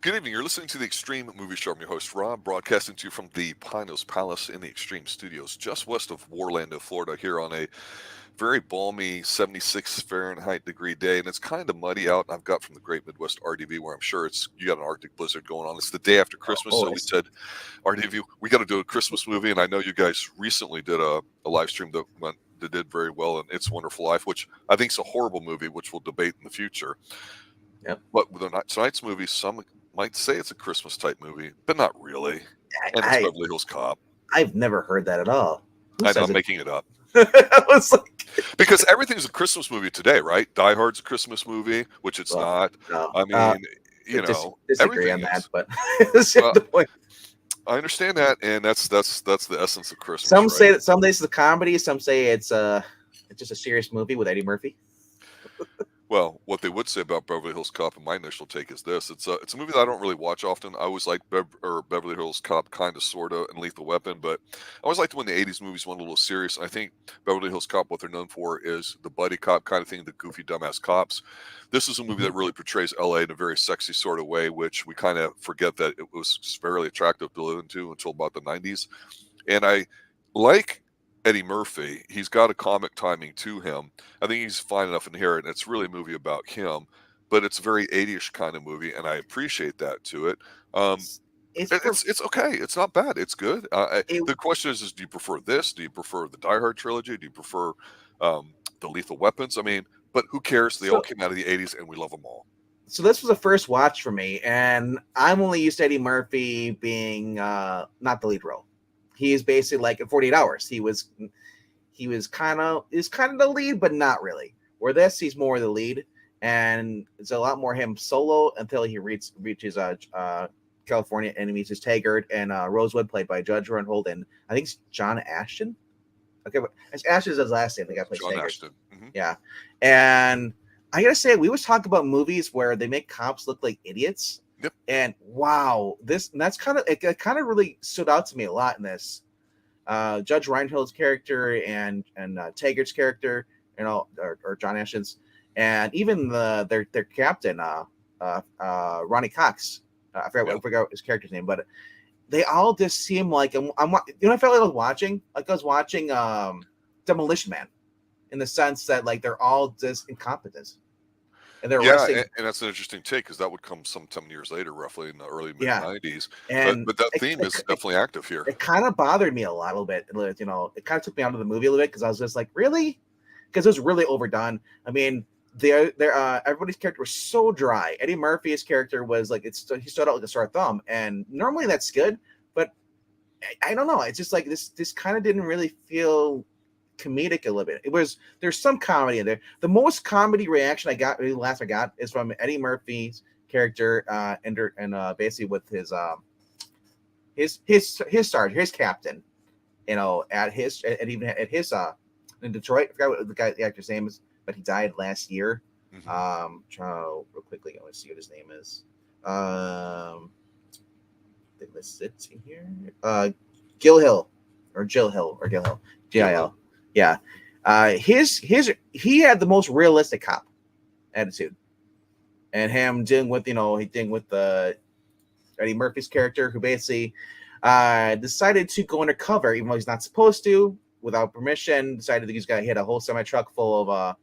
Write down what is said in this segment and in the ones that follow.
Good evening. You're listening to the Extreme Movie Show. I'm your host, Rob, broadcasting to you from the Pinos Palace in the Extreme Studios, just west of Orlando, Florida, here on a very balmy 76 Fahrenheit degree day. And it's kind of muddy out. And I've got from the Great Midwest RDV, where I'm sure you got an Arctic blizzard going on. It's the day after Christmas. So we said, RDV, we got to do a Christmas movie. And I know you guys recently did a live stream that did very well in It's a Wonderful Life, which I think is a horrible movie, which we'll debate in the future. Yep. But with tonight's movie, some might say it's a Christmas type movie, but not really. And it's Beverly Hills Cop. I've never heard that at all. I'm making it up. I was like, because everything's a Christmas movie today, right? Die Hard's a Christmas movie, which it's not. No. I mean, disagree on that, but the point. I understand that, and that's the essence of Christmas. Some say that some days it's a comedy, some say it's just a serious movie with Eddie Murphy. Well, what they would say about Beverly Hills Cop, and my initial take is this: it's a movie that I don't really watch often. I always like Beverly Hills Cop, kind of, sort of, and Lethal Weapon, but I always liked when the '80s movies went a little serious. And I think Beverly Hills Cop, what they're known for, is the buddy cop kind of thing, the goofy, dumbass cops. This is a movie that really portrays LA in a very sexy sort of way, which we kind of forget that it was fairly attractive to live into until about the '90s. And I like Eddie Murphy. He's got a comic timing to him. I think he's fine enough in here, and it's really a movie about him, but it's a very 80ish kind of movie, and I appreciate that to it. It's okay. It's not bad. It's good. The question is, do you prefer this? Do you prefer the Die Hard trilogy? Do you prefer the Lethal Weapons? I mean, but who cares? They all came out of the 80s, and we love them all. So this was a first watch for me, and I'm only used to Eddie Murphy being not the lead role. He is basically like in 48 Hours. He was kind of the lead, but not really. Where this, he's more the lead, and it's a lot more him solo until he reaches California and he meets his Taggart and Rosewood, played by Judge Reinhold, and I think it's John Ashton. Okay, but Ashton's his last name. The guy plays John Taggart. Ashton. Mm-hmm. Yeah, and I gotta say, we was talking about movies where they make cops look like idiots. Yep. And wow, that's kind of it kind of really stood out to me a lot in this. Judge Reinhold's character and Taggart's character, or John Ashton's, and even their captain, Ronny Cox. I forgot his character's name, but they all just seem like I felt like I was watching Demolition Man, in the sense that like they're all just incompetent. And they're and that's an interesting take, because that would come sometime years later, roughly in the early mid-90s. But that theme is definitely active here. It kind of bothered me a little bit. It kind of took me out of the movie a little bit, because I was just like, really? Because it was really overdone. I mean, everybody's character was so dry. Eddie Murphy's character was like, he stood out like a sore thumb, and normally that's good, but I don't know. It's just like this kind of didn't really feel comedic a little bit. There's some comedy in there. The most comedy reaction I got is from Eddie Murphy's character and basically with his sergeant, his captain, in Detroit. I forgot what the actor's name is, but he died last year. Mm-hmm. Real quickly, I want to see what his name is. Let's see here. Jill Hill. Gil. Yeah. He had the most realistic cop attitude, and him dealing with Eddie Murphy's character, who basically decided to go undercover even though he's not supposed to, without permission. Decided that he's gonna hit a whole semi truck full of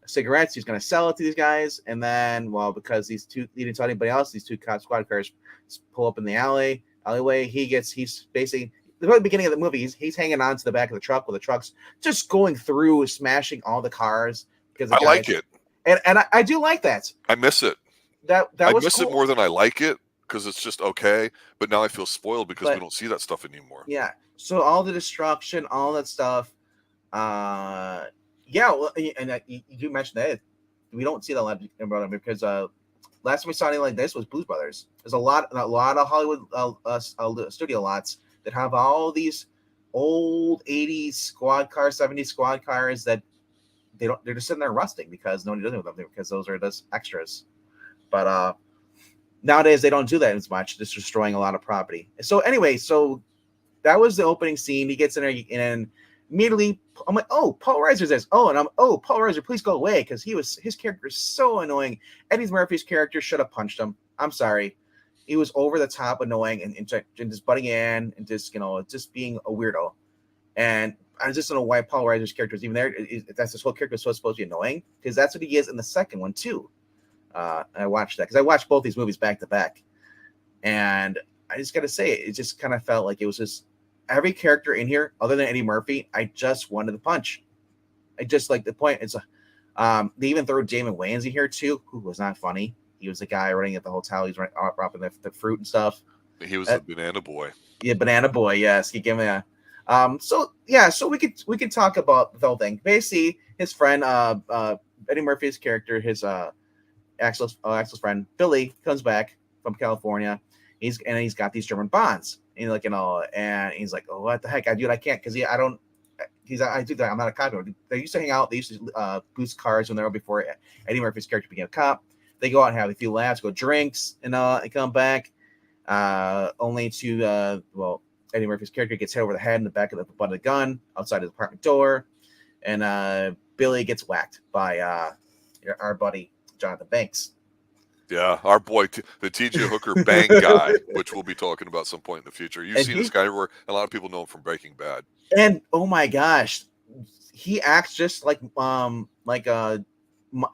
cigarettes. He's gonna sell it to these guys, and then, well, because these two leading to anybody else, these two squad cars pull up in the alleyway. He's basically, the very beginning of the movie, he's hanging on to the back of the truck, with the truck's just going through, smashing all the cars. Because I like it, and I do like that. I miss it. I miss it more than I like it, because it's just okay. But now I feel spoiled because we don't see that stuff anymore. Yeah. So all the destruction, all that stuff. Well, and you mentioned that we don't see that a lot because last time we saw anything like this was Blues Brothers. There's a lot of Hollywood studio lots that have all these old 80s squad cars, 70s squad cars that they're just sitting there rusting because nobody does anything with them, because those are just extras. But nowadays they don't do that as much, just destroying a lot of property. So anyway, that was the opening scene. He gets in there, and immediately I'm like, oh, Paul Reiser's this. Oh, and Paul Reiser, please go away, because his character is so annoying. Eddie Murphy's character should have punched him. I'm sorry. he was over the top annoying and just butting in and just just being a weirdo. And I just don't know why Paul Reiser's character is even there. That's his whole character is supposed to be annoying, because that's what he is in the second one too. I watched that because I watched both these movies back to back, and I just got to say, it just kind of felt like it was just every character in here, other than Eddie Murphy, I just wanted to punch. I just like the point. It's they even throw Damon Wayans in here too, who was not funny. He was the guy running at the hotel. He's dropping the fruit and stuff. He was the banana boy. Yeah, banana boy. Yes, he gave me a. So we could talk about the whole thing. Basically, his friend, Eddie Murphy's character, his Axel's friend Billy comes back from California. He's got these German bonds. And and he's like, oh, what the heck, dude, I can't, because I do that. I'm not a cop. They used to hang out. They used to boost cars when they were before Eddie Murphy's character became a cop. They go out and have a few laughs, go drinks, and come back. Only to Eddie Murphy's character gets hit over the head in the back of the butt of the gun outside his apartment door, and Billy gets whacked by our buddy Jonathan Banks. Yeah, our boy, the TJ Hooker bang guy, which we'll be talking about some point in the future. You've seen this guy everywhere. A lot of people know him from Breaking Bad. And oh my gosh, he acts just like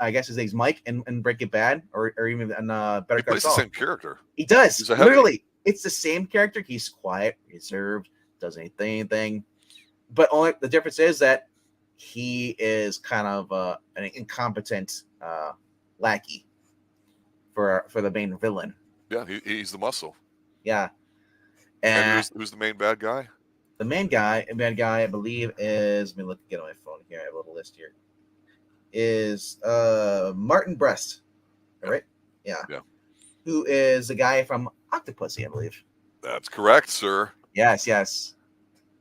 I guess his name's Mike in Breaking Bad, or even in Better Call Saul. It's the same character. He does. Literally, it's the same character. He's quiet, reserved, doesn't anything. But only the difference is that he is kind of an incompetent lackey for the main villain. Yeah, he's the muscle. Yeah. And who's the main bad guy? The main guy, I believe, is, let me get on my phone here. I have a little list here. Is Martin Brest, right? Yeah. Who is the guy from Octopussy, I believe. That's correct, sir. Yes. He's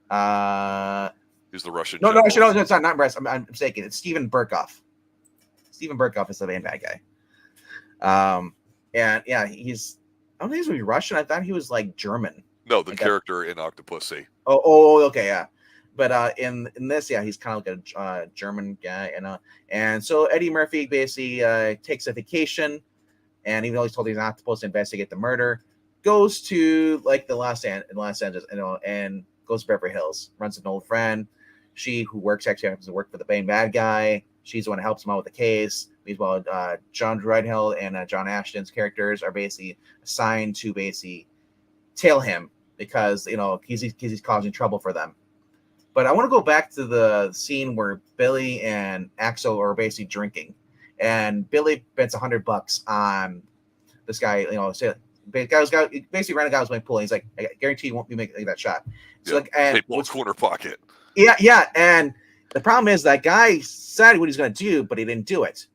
the Russian. No, it's not Brest. I'm mistaken. It's Steven Berkoff. Steven Berkoff is the main bad guy. And yeah, he's. I don't think he's going to be Russian. I thought he was like German. No, the character in Octopussy. Oh, okay, yeah. But in this, yeah, he's kind of like a German guy, and so Eddie Murphy basically takes a vacation, and even though he's told he's not supposed to investigate the murder, goes to like the Los Angeles, and goes to Beverly Hills, runs an old friend. She, who actually happens to work for the main bad guy. She's the one who helps him out with the case. Meanwhile, John Reinhold and John Ashton's characters are basically assigned to basically tail him because he's causing trouble for them. But I want to go back to the scene where Billy and Axel are basically drinking, and Billy bets $100 on this guy. Basically ran a guy who's playing pool. And he's like, I guarantee you won't be making that shot. So corner pocket. Yeah, and the problem is that guy said what he's going to do, but he didn't do it.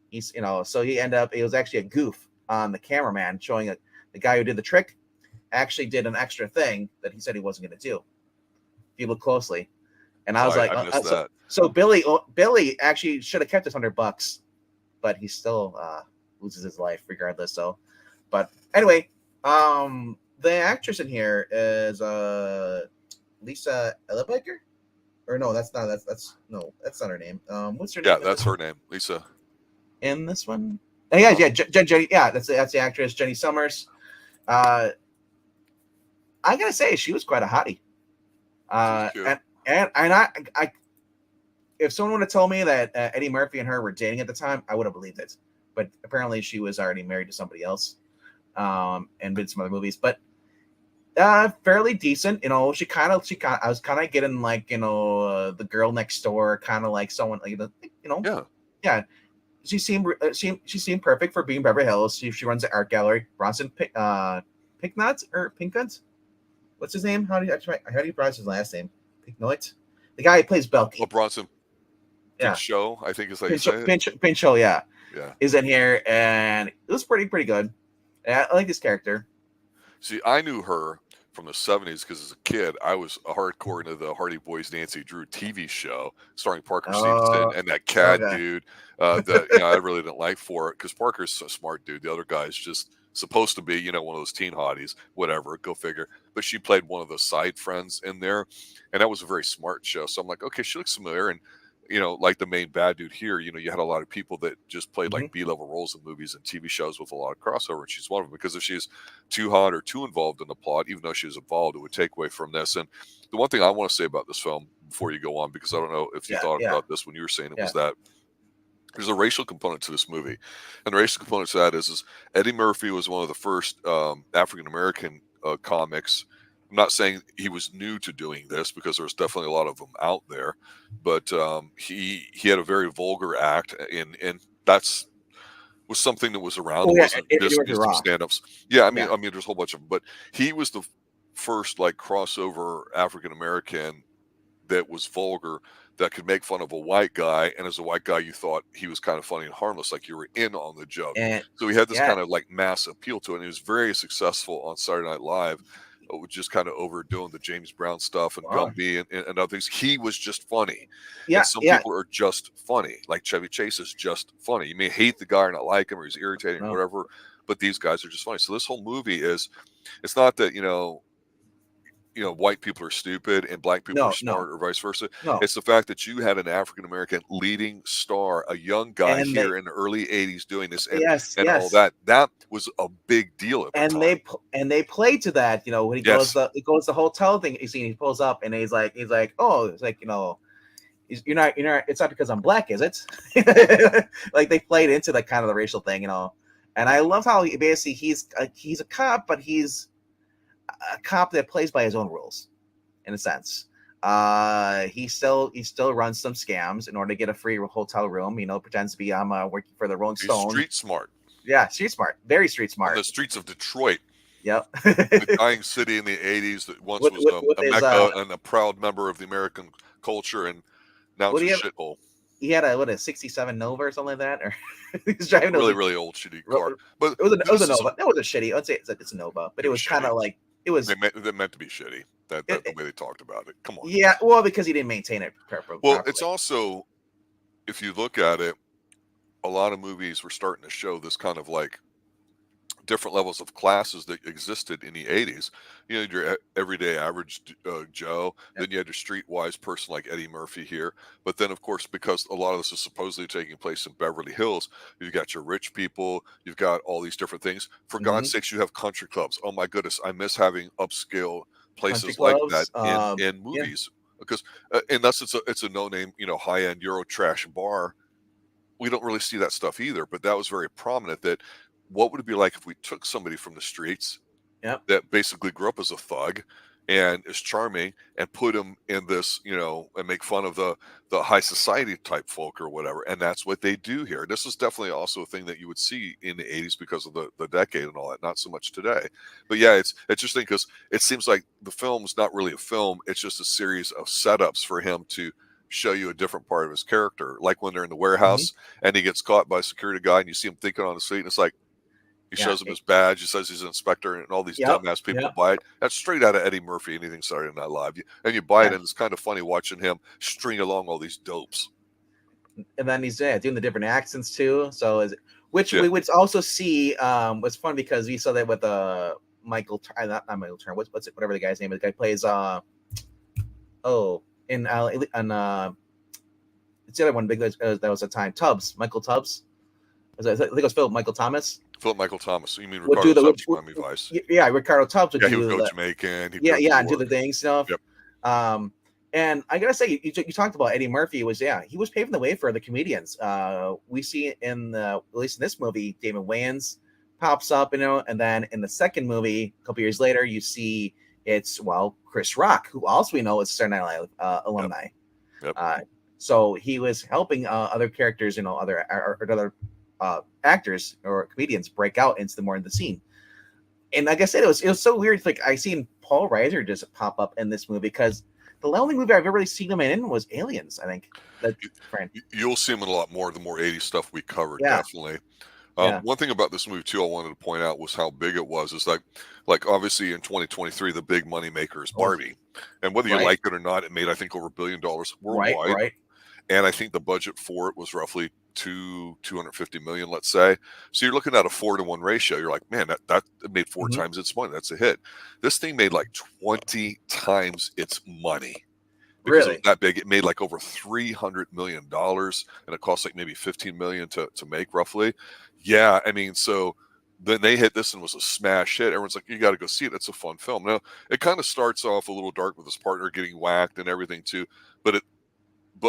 He's so it was actually a goof on the cameraman showing that the guy who did the trick actually did an extra thing that he said he wasn't going to do. If you look closely, and I was I missed that. So Billy actually should have kept his $100, but he still loses his life regardless. So, but anyway, the actress in here is Lisa Eilbacher, or no, that's not her name. What's her name? Yeah, that's her name, Lisa. In this one, yeah, Jenny. Yeah, that's the actress, Jenny Summers. I gotta say, she was quite a hottie. And I if someone would have told me that Eddie Murphy and her were dating at the time, I would have believed it. But apparently, she was already married to somebody else, and did some other movies. But fairly decent. I was kind of getting like the girl next door, kind of like someone like yeah. She seemed perfect for being Beverly Hills. She runs the art gallery. Bronson Pinchot. What's his name? How do you pronounce his last name? Pinchot. The guy who plays Belk. Oh, Bronson. Yeah. Pinchot, I think is like Pinchot, yeah. Yeah. Is in here, and it was pretty good. And I like this character. See, I knew her from the 70s because as a kid, I was hardcore into the Hardy Boys Nancy Drew TV show starring Parker Stevenson and that cat dude that I really didn't like for it because Parker's a smart dude. The other guy's just supposed to be, one of those teen hotties, whatever, go figure. But she played one of the side friends in there, and that was a very smart show. So I'm like, okay, she looks familiar. And like the main bad dude here, you had a lot of people that just played Mhm. like B-level roles in movies and TV shows with a lot of crossover, and she's one of them, because if she's too hot or too involved in the plot, even though she was involved, it would take away from this. And the one thing I want to say about this film before you go on, because I don't know if you Yeah, thought yeah, about this when you were saying it, yeah. was that there's a racial component to this movie, and the racial component to that is Eddie Murphy was one of the first African American comics. I'm not saying he was new to doing this, because there's definitely a lot of them out there, but he had a very vulgar act, and that's was something that was around. Oh It yeah, wasn't Eddie just Murphy some Raw. stand-ups. Yeah, I mean, Yeah, there's a whole bunch of them, but he was the first like crossover African American that was vulgar, that could make fun of a white guy, and as a white guy you thought he was kind of funny and harmless, like you were in on the joke. and So he had this yeah, kind of like mass appeal to it, and he was very successful on Saturday Night Live, with just kind of overdoing the James Brown stuff and wow. Gumby and other things. He was just funny, and Yeah, some yeah. people are just funny, like Chevy Chase is just funny. You may hate the guy or not like him, or he's irritating or No, whatever, but these guys are just funny. So this whole movie is, it's not that white people are stupid and black people are no, no, smart, or vice versa. no. It's the fact that you had an African American leading star, a young guy And they, here in the early '80s doing this, and yes, and all yes. that. That was a big deal at the And time. they play to that, when he goes Yes, the hotel thing. You see, he pulls up and he's like, oh, it's like, you're not, it's not because I'm black, is it? Like they played into the kind of the racial thing, And I love how basically he's a cop, but he's a cop that plays by his own rules, in a sense. He still runs some scams in order to get a free hotel room. Pretends to be I'm working for the Rolling he's Stone. street smart. Yeah, street smart, very street On smart. the streets of Detroit, Yep. the dying city in the '80s that once with was with a his mecca and a proud member of the American culture, and now what it's do a you have? shithole. He had a 67 Nova or something like that, or he's driving Really, those. really old shitty car. But It was a this is Nova. It was a shitty. I'd say it's a Nova, but it it was was kind shitty. of like it was. They meant to be shitty. That the way they talked about it. Come on. Yeah, well, because he didn't maintain it properly. Well, it's also, if you look at it, a lot of movies were starting to show this kind of like different levels of classes that existed in the '80s. Your everyday average Joe. Yep. Then you had your streetwise person like Eddie Murphy here. But then, of course, because a lot of this is supposedly taking place in Beverly Hills, you've got your rich people. You've got all these different things. For God's sakes, you have country clubs. Oh my goodness, I miss having upscale Country places like that clubs. in Yeah. movies, because unless it's a no name, high end Euro trash bar, we don't really see that stuff either. But that was very prominent. That what would it be like if we took somebody from the streets Yep. that basically grew up as a thug and is charming, and put him in this, and make fun of the high society type folk or whatever. And that's what they do here. This is definitely also a thing that you would see in the '80s because of the decade and all that. Not so much today, but yeah, it's interesting because it seems like the film's not really a film. It's just a series of setups for him to show you a different part of his character. Like when they're in the warehouse and he gets caught by a security guy, and you see him thinking on the street, and it's like, he Yeah. shows him his badge. He says he's an inspector, and all these Yep. dumbass people Yep. buy it. That's straight out of Eddie Murphy. Anything Saturday Night Live, and you buy it, Yeah. and it's kind of funny watching him string along all these dopes. And then he's doing the different accents too. So which Yeah. we would also see was fun because we saw that with Michael, not Michael Turner. What's it? Whatever the guy's name is. The guy plays in it's the other one big that was a time Michael Tubbs. I think it was Philip Michael Thomas. Philip Michael Thomas. You mean Would Ricardo do the Tubbs, Miami Vice? yeah, Ricardo Tubbs would Yeah, he do would go the, Jamaican. He'd yeah, go yeah, and New do the York. thing stuff. Yep. And I gotta say, you talked about Eddie Murphy he was paving the way for the comedians. We see in at least in this movie, Damon Wayans pops up, and then in the second movie, a couple years later, you see it's Chris Rock, who also we know is Saturday Night Live alumni. Yep. So he was helping other characters, other actors or comedians break out into the scene. And like I said, it was so weird. Like I seen Paul Reiser just pop up in this movie because the only movie I've ever really seen him in was Aliens. I think you'll see him in a lot more of the more '80s stuff we covered. Yeah. Definitely. One thing about this movie too, I wanted to point out was how big it was. Is like obviously in 2023, the big money maker is Barbie, and whether you like it or not, it made I think over $1 billion worldwide. Right. And I think the budget for it was roughly $250 million, let's say. So you're looking at a 4-to-1 ratio. You're like, man, that made 4 times its money. That's a hit. This thing made like 20 times its money, because it was Really? that big. It made like over $300 million, and it cost like maybe 15 million to make roughly. Yeah, I mean, so then they hit this and was a smash hit. Everyone's like, you got to go see it. It's a fun film. Now it kind of starts off a little dark with his partner getting whacked and everything too, but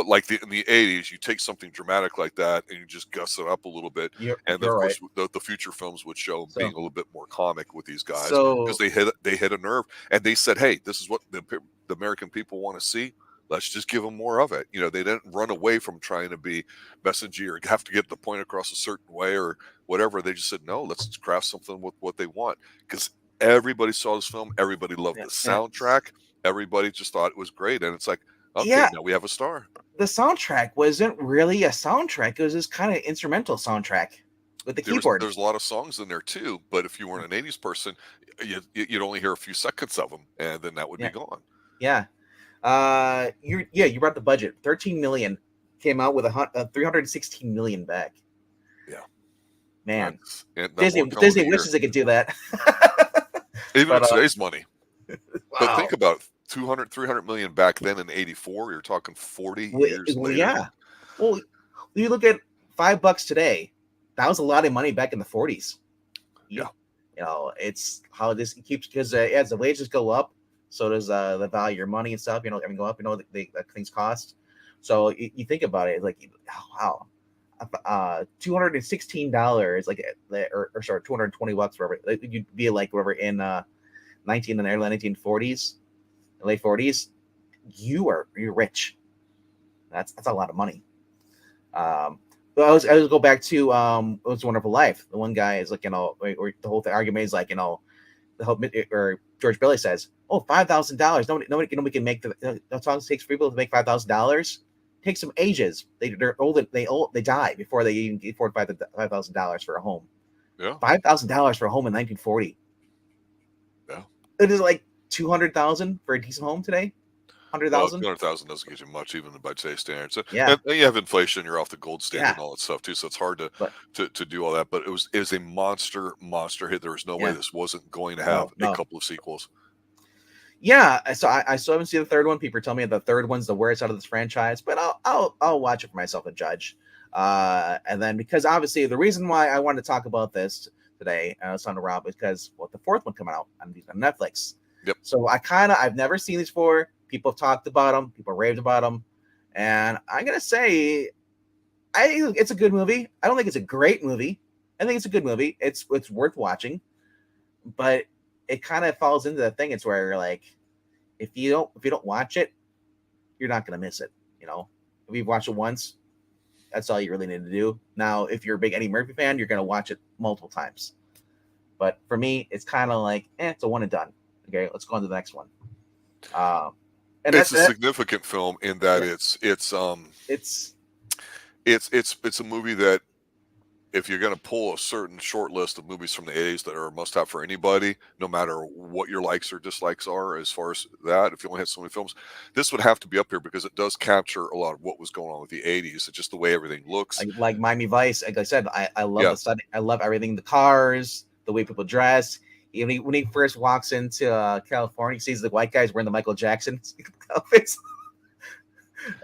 like in the 80s, you take something dramatic like that and you just guss it up a little bit. And of You're right. course, the future films would show being So a little bit more comic with these guys because so they hit a nerve and they said, hey, this is what the American people want to see. Let's just give them more of it. You know, they didn't run away from trying to be messagey or have to get the point across a certain way or whatever. They just said, no, let's just craft something with what they want. Because everybody saw this film. Everybody loved yeah, the yeah. soundtrack. Everybody just thought it was great. And it's like, okay, Yeah, now we have a star. the soundtrack wasn't really a soundtrack. It was this kind of instrumental soundtrack with the keyboard. There's a lot of songs in there too, but if you weren't an 80s person, you'd only hear a few seconds of them and then that would Yeah. be gone. Yeah. You brought the budget. 13 million came out with 316 million back. Yeah. Man. And Disney wishes they could do that. Even with today's money. Wow. But think about it, 300 million back then in 84, you're talking 40 years later. Yeah. Well, you look at $5 today. That was a lot of money back in the 40s. Yeah. You know, it's how this keeps, because as the wages go up, so does the value of your money and stuff. You know, everything go up. You know, the things cost. So you think about it, like, wow, $216, like, or sorry, $220, whatever. You'd be like whatever in the early 1940s, late 40s. You're rich. That's a lot of money. But I was go back to It Was a Wonderful Life. The one guy is like, you know, or the whole argument is like, you know, the whole, or George Billy says, oh, $5,000. Nobody can make the songs takes for people to make $5,000. Takes some ages. They're old. They die before they even afford $5,000 for a home. Yeah. $5,000 for a home in 1940. Yeah. It is like $200,000 for a decent home today. 100,000. 200,000 doesn't get you much, even by today's standards. So, Yeah. and you have inflation. You're off the gold standard Yeah. and all that stuff too. So it's hard But- to do all that. But it was a monster hit. There was no way Yeah. this wasn't going to have No. a couple of sequels. Yeah, so I still haven't seen the third one. People tell me the third one's the worst out of this franchise, but I'll watch it for myself and judge. And then, because obviously the reason why I wanted to talk about this today, it's on the Rob, is because the fourth one coming out on Netflix. Yep. So I've never seen these before. People have talked about them. People raved about them, and I'm gonna say, I think it's a good movie. I don't think it's a great movie. I think it's a good movie. It's worth watching, but it kind of falls into the thing. It's where you're like, if you don't watch it, you're not gonna miss it. You know, if you've watched it once, that's all you really need to do. Now, if you're a big Eddie Murphy fan, you're gonna watch it multiple times. But for me, it's kind of like, it's a one and done. Okay, let's go on to the next one. And it's a significant film in that it's a movie that, if you're going to pull a certain short list of movies from the 80s that are a must-have for anybody, no matter what your likes or dislikes are as far as that, if you only had so many films, this would have to be up here because it does capture a lot of what was going on with the 80s. It's just the way everything looks. Like Miami Vice. Like I said, I love the setting. I love everything, the cars, the way people dress. When he first walks into California, he sees the white guys wearing the Michael Jackson outfits.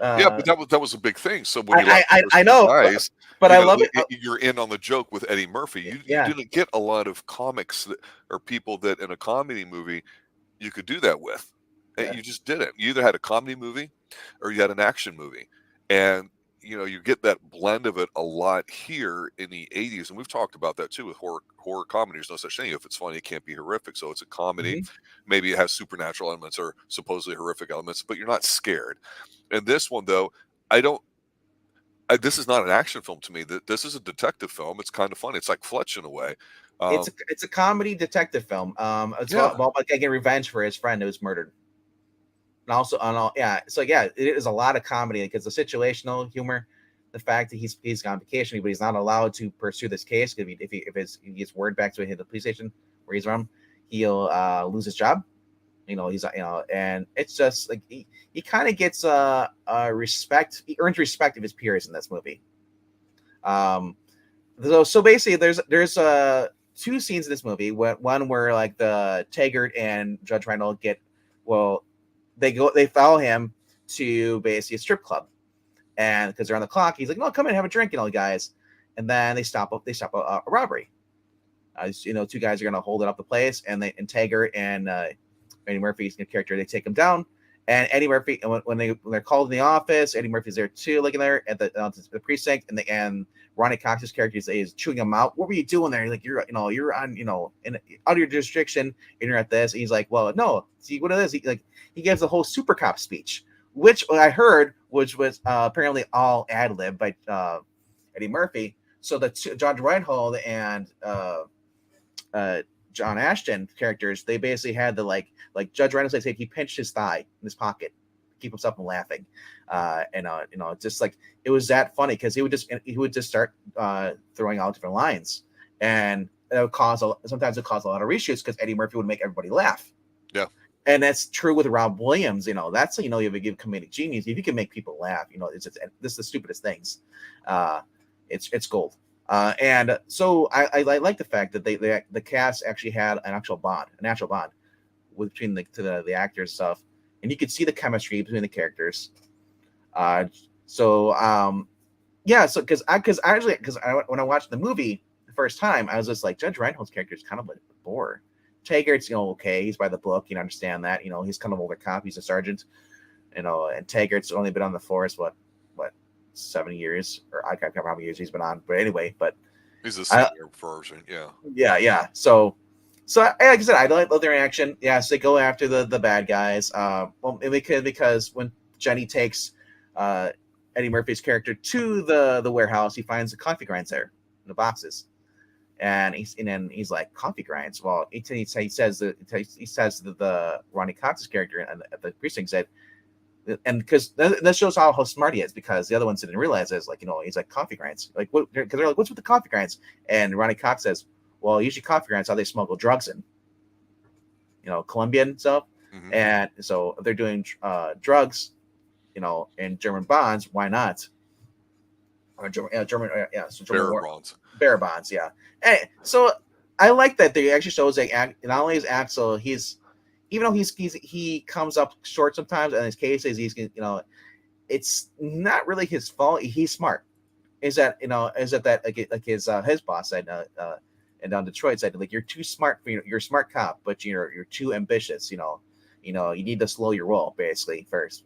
But that was a big thing. So when I know, guys, but I love it. You're in on the joke with Eddie Murphy. You didn't get a lot of comics or people that in a comedy movie you could do that with. Yeah. You just didn't. You either had a comedy movie or you had an action movie, and you get that blend of it a lot here in the 80s, and we've talked about that too with horror comedy. There's no such thing. If it's funny, it can't be horrific. So it's a comedy. Mm-hmm. Maybe it has supernatural elements or supposedly horrific elements, but you're not scared. And this one, though, this is not an action film to me. This is a detective film. It's kind of funny. It's like Fletch in a way. It's a comedy detective film. It's about getting revenge for his friend who was murdered. And also, so it is a lot of comedy because the situational humor, the fact that he's on vacation, but he's not allowed to pursue this case. If he gets word back to the police station where he's from, he'll lose his job. And it's just like he kind of gets respect. He earns respect of his peers in this movie. So basically, there's two scenes in this movie. One where like the Taggart and Judge Reinhold they follow him to basically a strip club, and because they're on the clock, he's like, "No, come in, have a drink," guys, and then they stop a robbery. Two guys are gonna hold it up the place, and Taggart and Eddie Murphy's character, they take him down. And Eddie Murphy, when they're called in the office, Eddie Murphy's there too, looking there at the precinct, and Ronny Cox's character is chewing him out. What were you doing there? He's like, you're on, under your jurisdiction, and you're at this. And he's like, well, no, see what it is. He gives the whole super cop speech, which I heard, which was apparently all ad lib by Eddie Murphy. So the John Reinhold and John Ashton characters, they basically had the like Judge Reinhold said, he pinched his thigh in his pocket, keep himself from laughing, just like it was that funny because he would just start throwing out different lines, and it would sometimes cause a lot of reshoots because Eddie Murphy would make everybody laugh. Yeah, and that's true with Rob Williams. That's you have a good comedic genius if you can make people laugh. This is the stupidest things. It's gold. And so I like the fact that the cast actually had a natural bond between the actors stuff, and you could see the chemistry between the characters. So because when I watched the movie the first time, I was just like, Judge Reinhold's character is kind of like a bore. Taggart's okay, he's by the book, understand that, he's kind of older cop, he's a sergeant, and Taggart's only been on the force what 7 years, or I can't remember how many years he's been on, but anyway, he's a senior version. Yeah. So like I said, I love their reaction. Yes, they go after the bad guys. Because when Jenny takes Eddie Murphy's character to the warehouse, he finds the coffee grinds there in the boxes, and he's like, coffee grinds. Well, he says the Ronny Cox's character at the precinct said. And because that shows how smart he is, because the other ones didn't realize it. He's like, coffee grinds. Like, what? Because they're like, what's with the coffee grinds? And Ronny Cox says, well, usually coffee grinds how they smuggle drugs in. Colombian stuff. Mm-hmm. And so if they're doing drugs, in German bonds, why not? Or German bonds. Bearer bonds, yeah. And so I like that they actually shows that not only is Axel, even though he comes up short sometimes, and his cases, it's not really his fault. He's smart. Is that his boss said, and down Detroit said, like, you're too smart for you're a smart cop, but you're too ambitious. You need to slow your roll basically first.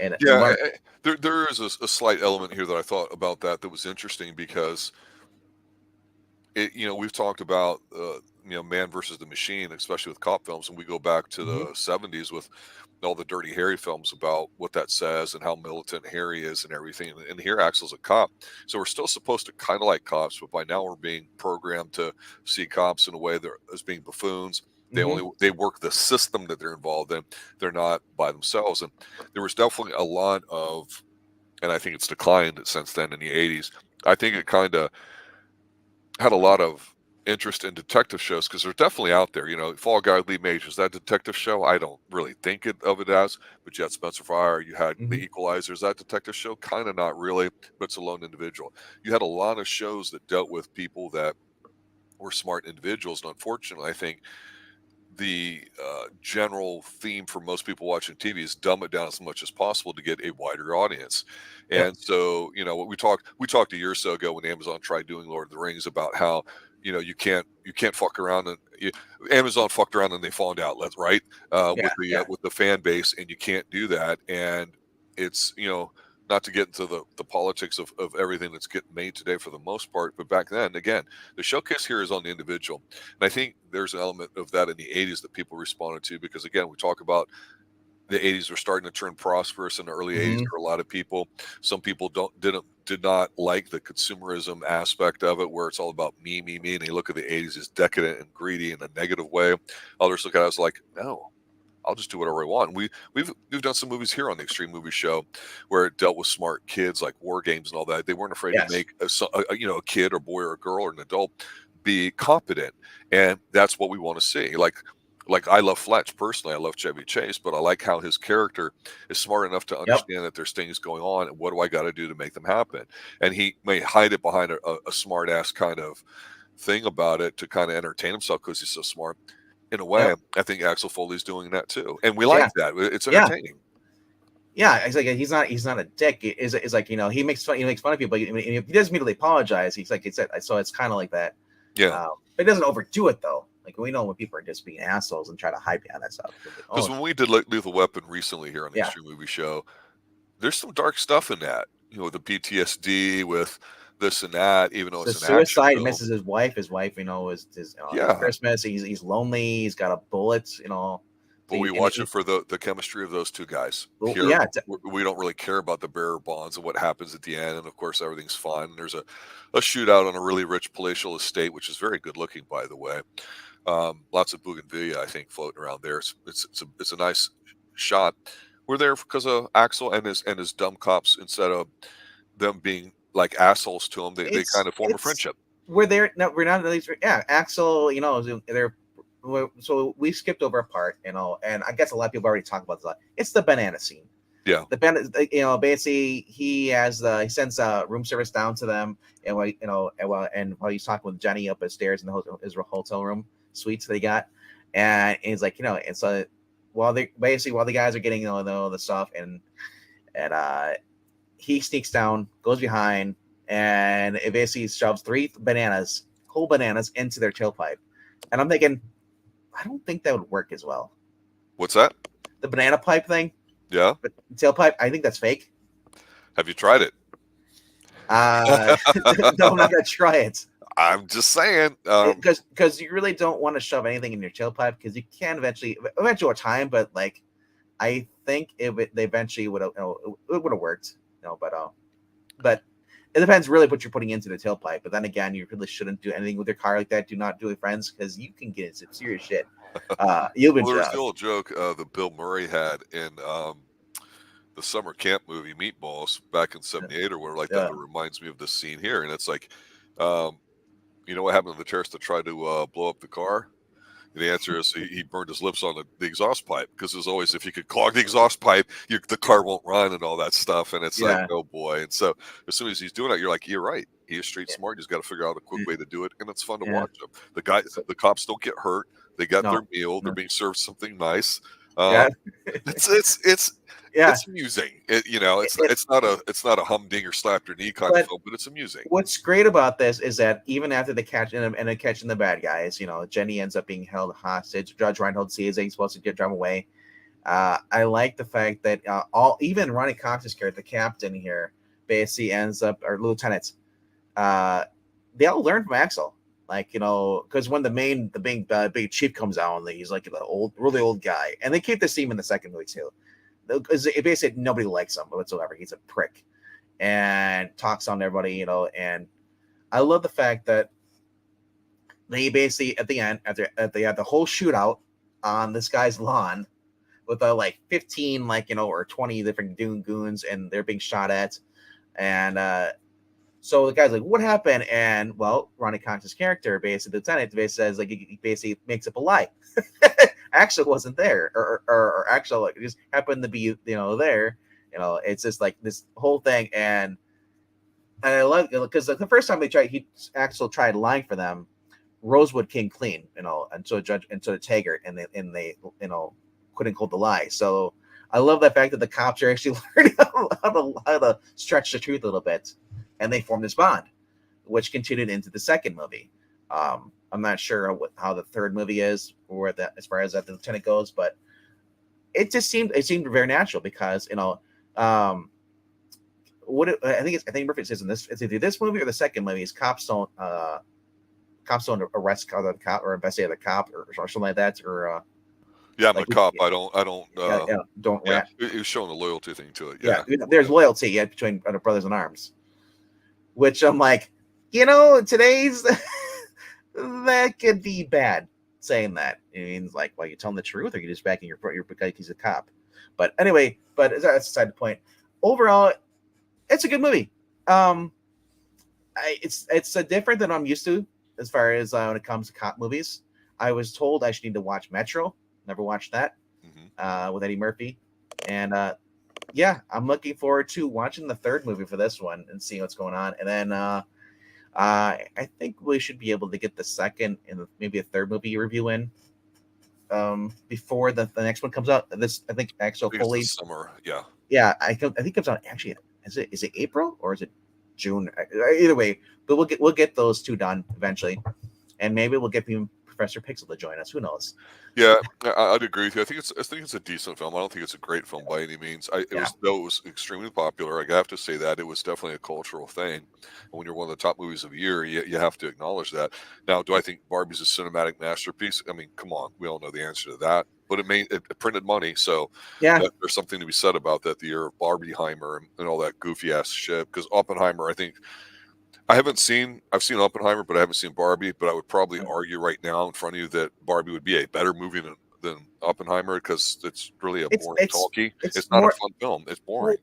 And yeah, there is a slight element here that I thought about that was interesting, because we've talked about man versus the machine, especially with cop films, and we go back to the 70s with all the Dirty Harry films about what that says and how militant Harry is and everything. And here Axel's a cop, so we're still supposed to kind of like cops, but by now we're being programmed to see cops in a way that as being buffoons. They work the system that they're involved in. They're not by themselves. And there was definitely a lot of, and I think it's declined since then in the 80s. I think it kind of had a lot of interest in detective shows, because they're definitely out there. Fall Guy, Lee Majors, that detective show, I don't really think of it as, but you had Spencer Fire, you had The Equalizers, that detective show, kind of not really, but it's a lone individual. You had a lot of shows that dealt with people that were smart individuals, and unfortunately, I think the general theme for most people watching TV is dumb it down as much as possible to get a wider audience. And so, what we talked a year or so ago when Amazon tried doing Lord of the Rings about how, you can't fuck around, and Amazon fucked around and they found out, right? With the fan base, and you can't do that. And it's, not to get into the politics of everything that's getting made today for the most part, but back then, again, the showcase here is on the individual. And I think there's an element of that in the 80s that people responded to, because again, we talk about the 80s were starting to turn prosperous. In the early 80s, there were a lot of people, some people did not like the consumerism aspect of it, where it's all about me, and they look at the 80s as decadent and greedy in a negative way. Others look at it as like, no, I'll just do whatever I want. We've done some movies here on the Extreme Movie Show where it dealt with smart kids, like War Games and all that. They weren't afraid to make a kid or boy or a girl or an adult be competent, and that's what we want to see. Like I love Fletch personally. I love Chevy Chase, but I like how his character is smart enough to understand that there's things going on, and what do I got to do to make them happen? And he may hide it behind a smart ass kind of thing about it to kind of entertain himself because he's so smart. In a way, I think Axel Foley's doing that too, and we like that. It's entertaining. Yeah, it's like he's not a dick. It's like he makes fun of people. But he doesn't immediately apologize. He's like it's so it's kind of like that. Yeah. But he doesn't overdo it though. Like we know when people are just being assholes and try to hide behind that stuff. Like, Because when we did Lethal Weapon recently here on the yeah, Extreme Movie Show, there's some dark stuff in that. The PTSD with this and that, even though the it's an action suicide. He film. misses his wife. His wife, is Yeah. Christmas. He's lonely. He's got a bullet. But we watch it for the chemistry of those two guys. Here, yeah, we don't really care about the bearer bonds and what happens at the end. And of course, everything's fun. There's a shootout on a really rich palatial estate, which is very good looking, by the way. Lots of bougainvillea, I think, floating around there. It's a nice shot. We're there because of Axel and his dumb cops. Instead of them being like assholes to him, they kind of form a friendship. We're there. No, we're not at least. Yeah, Axel. They're. So we skipped over a part, and I guess a lot of people already talked about this. It's the banana scene. Yeah. The banana, basically he sends room service down to them, and while he's talking with Jenny upstairs in his hotel room suites they got, and he's like, and so while the guys are getting the stuff, and he sneaks down, goes behind, and it basically shoves whole bananas into their tailpipe, and I'm thinking, I don't think that would work as well. What's that? The banana pipe thing? Yeah. But tailpipe, I think that's fake. Have you tried it? No, I'm not gonna try it. I'm just saying, because you really don't want to shove anything in your tailpipe because you can eventually over time. But like, I think they eventually would have it would have worked. But it depends really what you're putting into the tailpipe. But then again, you really shouldn't do anything with your car like that. Do not do it, friends, because you can get into serious shit. You've been there's the old joke that Bill Murray had in the summer camp movie Meatballs back in '78 or whatever like that. That reminds me of this scene here, and it's like, you know what happened to the terrorist that tried to blow up the car? And the answer is he burned his lips on the exhaust pipe, because there's always, if you could clog the exhaust pipe, the car won't run and all that stuff. And it's like, oh boy. And so as soon as he's doing that, you're like, you're right. He is street smart. He's got to figure out a quick way to do it, and it's fun to watch him. The cops don't get hurt. They got their meal. They're being served something nice. It's amusing. It's not a humdinger slap your knee kind of film, but it's amusing. What's great about this is that even after the catch and catching the bad guys, Jenny ends up being held hostage. Judge Reinhold sees he's supposed to get driven away. I like the fact that even Ronny Cox's character, the captain here, basically ends up, or lieutenants, they all learn from Axel. Like, because when the big chief comes out, and he's like the really old guy, and they keep this theme in the second movie too. Because it basically nobody likes him whatsoever. He's a prick and talks on everybody, and I love the fact that they basically at the end, after they had the whole shootout on this guy's lawn with like 15 or 20 different goons, and they're being shot at, and so the guy's like, what happened? And well, Ronny Cox's character, basically the lieutenant, basically says, like, he basically makes up a lie. Axel wasn't there, or Axel just happened to be there. It's just like this whole thing, and I love it because the first time Axel tried lying for them, Rosewood came clean, and so the Taggart, and they couldn't hold the lie. So I love the fact that the cops are actually learning how to stretch the truth a little bit, and they formed this bond, which continued into the second movie. I'm not sure how the third movie is, or that as far as that the lieutenant goes, but it seemed very natural because I think Murphy says in this, it's either this movie or the second movie, is cops don't arrest the cop or investigate the cop or something like that, or I'm a cop. I don't. Don't. Yeah, he was showing a loyalty thing to it. Yeah, there's loyalty between brothers in arms, which I'm like, today's. That could be bad saying that. It means like, well, you're telling the truth, or you're just backing your because he's a cop. But anyway, that's aside the point. Overall, it's a good movie. It's different than I'm used to as far as when it comes to cop movies. I was told I should need to watch Metro. Never watched that with Eddie Murphy, and I'm looking forward to watching the third movie for this one and seeing what's going on, and then. I think we should be able to get the second and maybe a third movie review in before the next one comes out. I think Axel Foley summer, Yeah, I think it comes out actually. Is it April or is it June? Either way, but we'll get those two done eventually, and maybe we'll get Professor Pixel to join us. Who knows? Yeah, I'd agree with you. I think it's a decent film. I don't think it's a great film by any means. Yeah. Though it was extremely popular. I have to say that it was definitely a cultural thing. And when you're one of the top movies of the year, you have to acknowledge that. Now, do I think Barbie's a cinematic masterpiece? I mean, come on, we all know the answer to that. But it printed money, so Yeah, there's something to be said about that. The year of Barbieheimer and all that goofy ass shit. Because Oppenheimer, I think I've seen Oppenheimer, but I haven't seen Barbie. But I would probably argue right now in front of you that Barbie would be a better movie than Oppenheimer because it's really a boring talkie. It's not a more. fun film. It's Well, boring.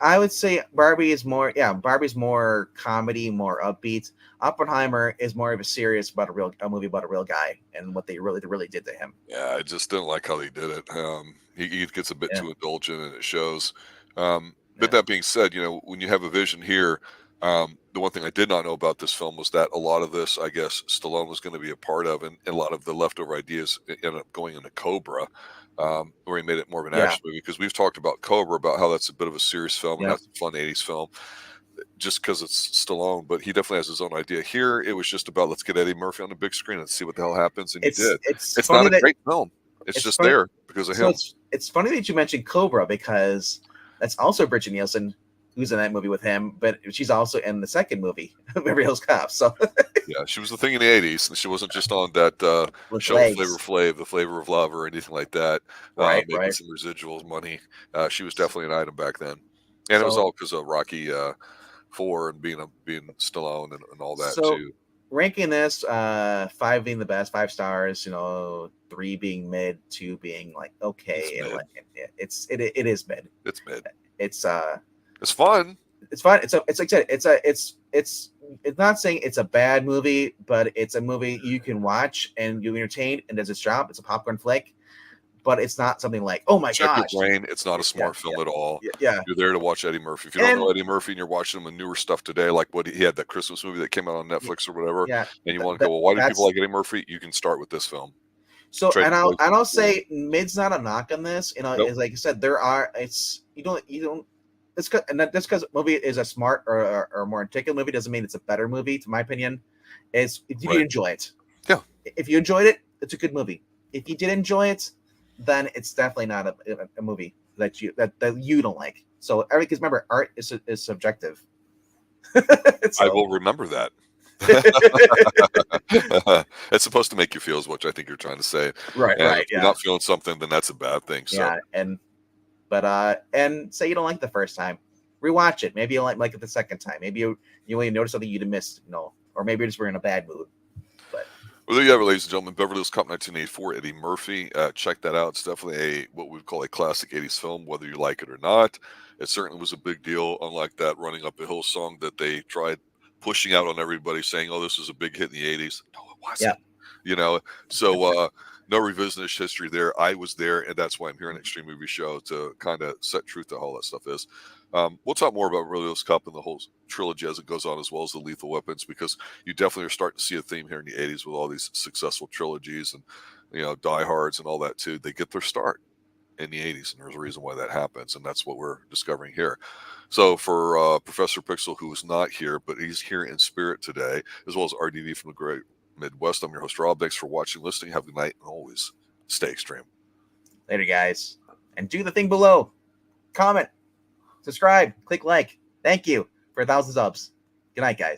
I would say Barbie is more. Yeah, Barbie's more comedy, more upbeat. Oppenheimer is more of a serious about a movie about a real guy and what they really did to him. Yeah, I just didn't like how they did it. He gets a bit Yeah. too indulgent, and it shows. But Yeah. that being said, when you have a vision here, the one thing I did not know about this film was that a lot of this, I guess, Stallone was going to be a part of, and a lot of the leftover ideas ended up going into Cobra, where he made it more of an Yeah. action movie. Because we've talked about Cobra, about how that's a bit of a serious film, and Yeah. that's a fun '80s film, just because it's Stallone. But he definitely has his own idea. Here, it was just about let's get Eddie Murphy on the big screen and see what the hell happens, and he did. It's It's funny not a that great film. It's it's just funny. there because of So him. it's funny that you mentioned Cobra because that's also Bridget Nielsen who's in that movie with him, but she's also in the second movie, Beverly Hills Cop. So Yeah, she was the thing in the '80s, and she wasn't just on that with show Flavor legs, Flav, The Flavor of Love, or anything like that, right, making right. some residuals money. She was definitely an item back then, and it was So all because of Rocky Four and being Stallone and all that so too. ranking this, 5 being the best, 5 stars, 3 being mid, 2 being like It's okay, and mid. like it is mid. It's mid. It's It's fun. it's fun. It's like I said, it's not saying it's a bad movie, but it's a movie you can watch and you're entertained and does its job. It's a popcorn flick, but it's not something like, oh my Check your gosh. brain. It's not a Yeah, smart film at all. yeah. You're there to watch Eddie Murphy. If you don't And know Eddie Murphy and you're watching him in newer stuff today, like what he had that Christmas movie that came out on Netflix or whatever, yeah, and you want to go, well, why do people that's like Eddie Murphy? You can start with this film. so. Trading Places And I'll is cool. say mid's not a knock on this. Nope. Is like I said, there are. It's you don't. It's and that just because a movie is a smart or more articulate movie doesn't mean it's a better movie. To my opinion, it's if you Right. enjoy it. Yeah. If you enjoyed it, it's a good movie. If you did enjoy it, then it's definitely not a movie that you don't like. So because remember, art is subjective. I will remember that. It's supposed to make you feel is what I think you're trying to say. Right, And if you're yeah, not feeling something, then that's a bad thing. So yeah, and say you don't like the first time, rewatch it. Maybe you'll like it the second time. Maybe you only notice something you missed, or maybe you're just in a bad mood. But well, there you have it, ladies and gentlemen. Beverly Hills Cop 1984, Eddie Murphy. Check that out. It's definitely what we call a classic 80s film, whether you like it or not. It certainly was a big deal, unlike that Running Up the Hill song that they tried pushing out on everybody, saying, oh, this was a big hit in the 80s. No, it wasn't. So no revisionist history there. I was there, and that's why I'm here on Extreme Movie Show to kind of set truth to how all that stuff is. We'll talk more about Beverly Hills Cop and the whole trilogy as it goes on, as well as the Lethal Weapons, because you definitely are starting to see a theme here in the 80s with all these successful trilogies and, Die Hards and all that too. They get their start in the 80s, and there's a reason why that happens, and that's what we're discovering here. So for Professor Pixel, who is not here, but he's here in spirit today, as well as RDV from the Great Midwest, I'm your host, Rob. Thanks for watching, listening. Have a good night, and always stay extreme. later, guys, and do the thing below. Comment, subscribe, click like. Thank you for 1,000 subs. Good night, guys.